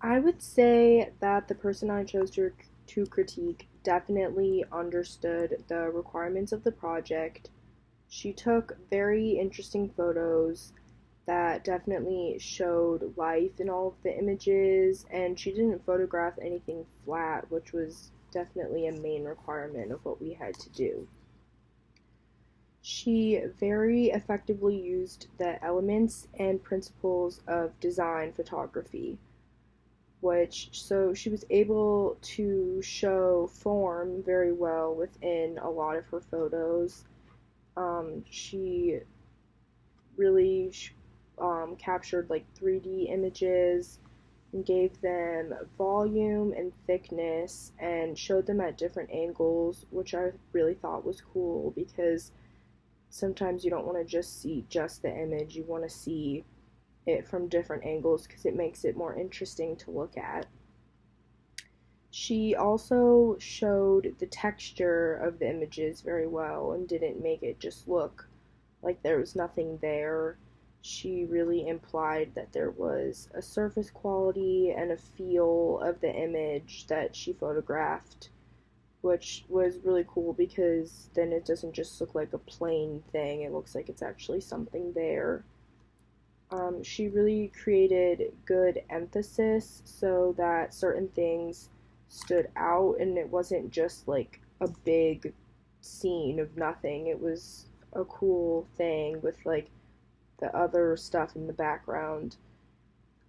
I would say that the person I chose to critique definitely understood the requirements of the project. She took very interesting photos that definitely showed life in all of the images, and she didn't photograph anything flat, which was definitely a main requirement of what we had to do. She very effectively used the elements and principles of design photography, which so she was able to show form very well within a lot of her photos. She really captured like 3D images and gave them volume and thickness and showed them at different angles, which I really thought was cool because sometimes you don't want to just see just the image, you want to see it from different angles because it makes it more interesting to look at. She also showed the texture of the images very well and didn't make it just look like there was nothing there. She really implied that there was a surface quality and a feel of the image that she photographed, which was really cool because then it doesn't just look like a plain thing, it looks like it's actually something there. She really created good emphasis so that certain things stood out and it wasn't just like a big scene of nothing. It was a cool thing with like the other stuff in the background,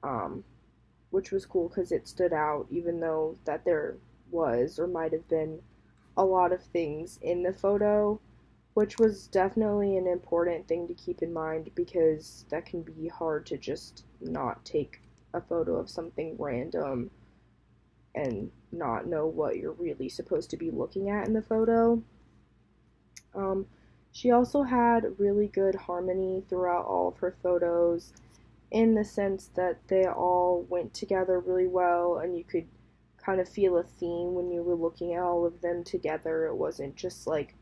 um, which was cool because it stood out even though that there was or might have been a lot of things in the photo, which was definitely an important thing to keep in mind because that can be hard to just not take a photo of something random and not know what you're really supposed to be looking at in the photo. Um, she also had really good harmony throughout all of her photos in the sense that they all went together really well and you could kind of feel a theme when you were looking at all of them together. It wasn't just like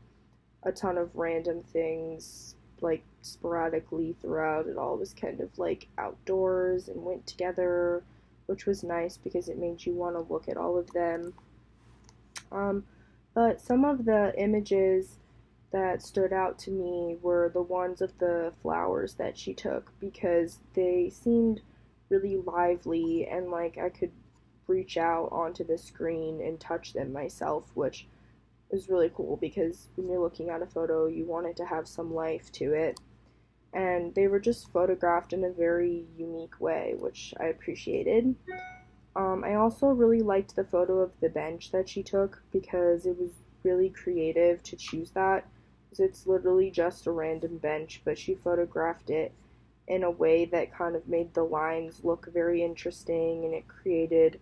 a ton of random things like sporadically throughout. It all was kind of like outdoors and went together, which was nice because it made you want to look at all of them. Um, but some of the images that stood out to me were the ones of the flowers that she took because they seemed really lively and like I could reach out onto the screen and touch them myself, which is really cool because when you're looking at a photo, you want it to have some life to it. And they were just photographed in a very unique way, which I appreciated. I also really liked the photo of the bench that she took because it was really creative to choose that. Because it's literally just a random bench, but she photographed it in a way that kind of made the lines look very interesting and it created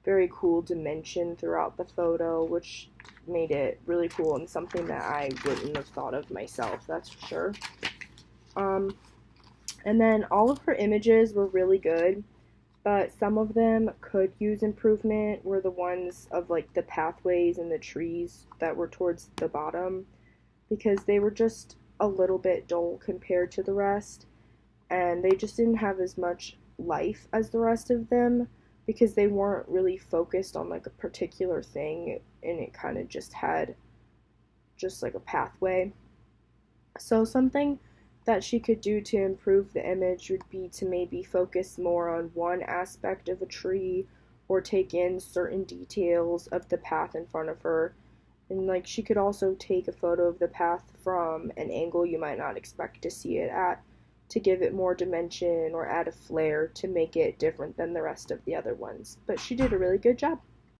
very cool dimension throughout the photo, which made it really cool and something that I wouldn't have thought of myself, that's for sure. Um, and then all of her images were really good, but some of them could use improvement were the ones of like the pathways and the trees that were towards the bottom because they were just a little bit dull compared to the rest and they just didn't have as much life as the rest of them because they weren't really focused on like a particular thing and it kind of just had just like a pathway. So something that she could do to improve the image would be to maybe focus more on one aspect of a tree or take in certain details of the path in front of her. And like she could also take a photo of the path from an angle you might not expect to see it at to give it more dimension or add a flair to make it different than the rest of the other ones. But she did a really good job.